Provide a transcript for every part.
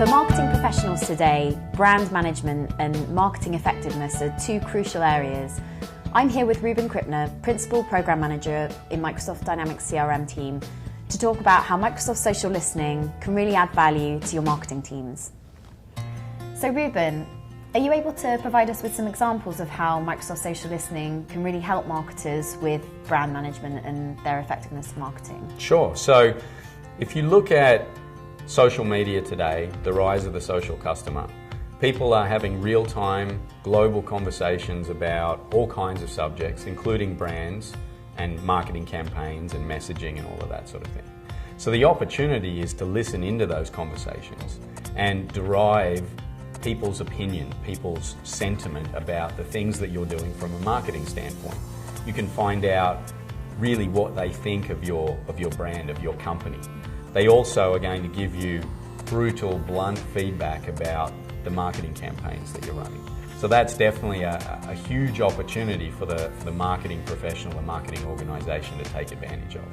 For marketing professionals today, brand management and marketing effectiveness are two crucial areas. I'm here with Ruben Krippner, Principal Program Manager in Microsoft Dynamics CRM team, to talk about how Microsoft Social Listening can really add value to your marketing teams. So Ruben, are you able to provide us with some examples of how Microsoft Social Listening can really help marketers with brand management and their effectiveness of marketing? Sure. So if you look at social media today, the rise of the social customer, people are having real-time global conversations about all kinds of subjects, including brands and marketing campaigns and messaging and all of that sort of thing. So the opportunity is to listen into those conversations and derive people's opinion, people's sentiment about the things that you're doing from a marketing standpoint. You can find out really what they think of your brand, of your company. They also are going to give you brutal, blunt feedback about the marketing campaigns that you're running. So that's definitely a huge opportunity for the marketing professional, the marketing organisation to take advantage of.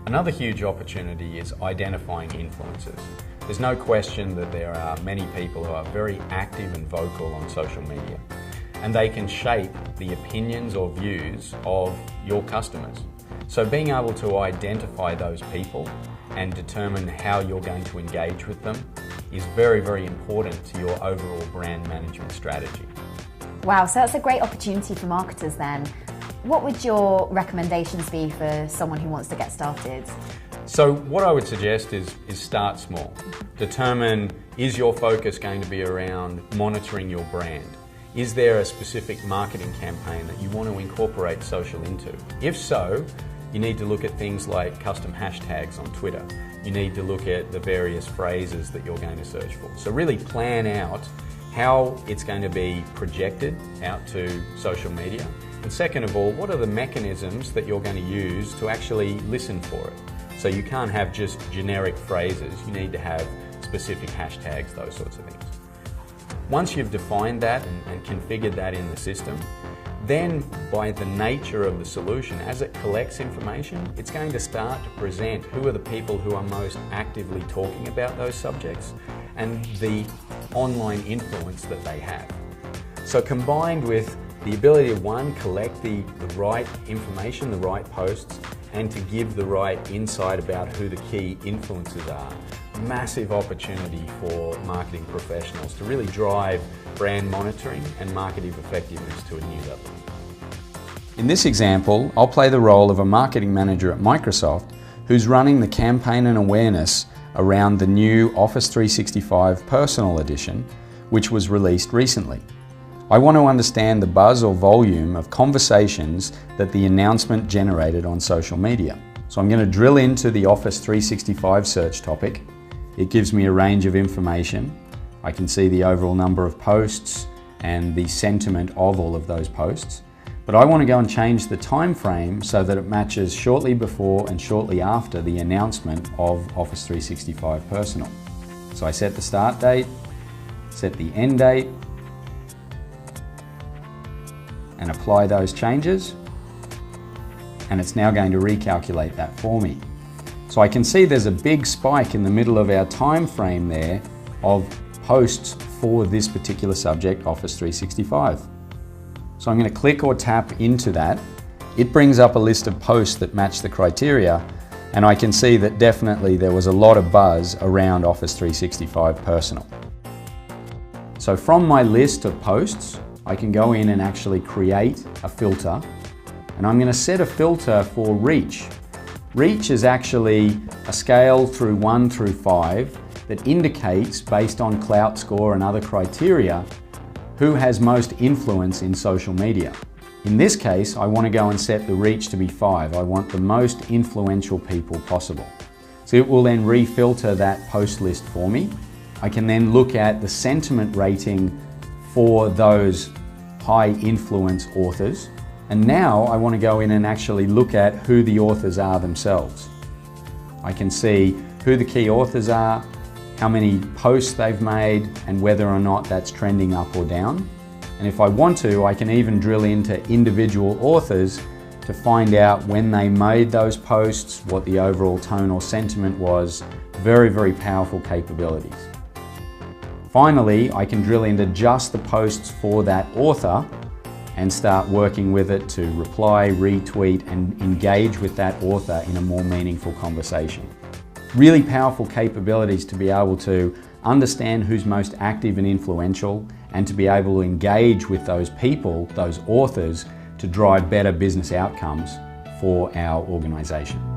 Another huge opportunity is identifying influencers. There's no question that there are many people who are very active and vocal on social media, and they can shape the opinions or views of your customers. So being able to identify those people and determine how you're going to engage with them is very, very important to your overall brand management strategy. Wow, so that's a great opportunity for marketers then. What would your recommendations be for someone who wants to get started? So what I would suggest is start small. Determine, is your focus going to be around monitoring your brand? Is there a specific marketing campaign that you want to incorporate social into? If so, you need to look at things like custom hashtags on Twitter. You need to look at the various phrases that you're going to search for. So really plan out how it's going to be projected out to social media. And second of all, what are the mechanisms that you're going to use to actually listen for it? So you can't have just generic phrases, you need to have specific hashtags, those sorts of things. Once you've defined that and configured that in the system, then by the nature of the solution, as it collects information, it's going to start to present who are the people who are most actively talking about those subjects and the online influence that they have. So combined with the ability to, one, collect the right information, the right posts, and to give the right insight about who the key influencers are. Massive opportunity for marketing professionals to really drive brand monitoring and marketing effectiveness to a new level. In this example, I'll play the role of a marketing manager at Microsoft who's running the campaign and awareness around the new Office 365 Personal Edition, which was released recently. I want to understand the buzz or volume of conversations that the announcement generated on social media. So I'm going to drill into the Office 365 search topic. It gives me a range of information. I can see the overall number of posts and the sentiment of all of those posts. But I want to go and change the time frame so that it matches shortly before and shortly after the announcement of Office 365 Personal. So I set the start date, set the end date, and apply those changes, and it's now going to recalculate that for me. So I can see there's a big spike in the middle of our time frame there of posts for this particular subject, Office 365. So I'm going to click or tap into that. It brings up a list of posts that match the criteria, and I can see that definitely there was a lot of buzz around Office 365 Personal. So from my list of posts, I can go in and actually create a filter, and I'm going to set a filter for reach. Reach is actually a scale through 1 through 5 that indicates, based on Clout Score and other criteria, who has most influence in social media. In this case, I want to go and set the reach to be 5. I want the most influential people possible. So it will then refilter that post list for me. I can then look at the sentiment rating for those high influence authors. And now I want to go in and actually look at who the authors are themselves. I can see who the key authors are, how many posts they've made, and whether or not that's trending up or down. And if I want to, I can even drill into individual authors to find out when they made those posts, what the overall tone or sentiment was. Very, very powerful capabilities. Finally, I can drill into just the posts for that author and start working with it to reply, retweet, and engage with that author in a more meaningful conversation. Really powerful capabilities to be able to understand who's most active and influential, and to be able to engage with those people, those authors, to drive better business outcomes for our organisation.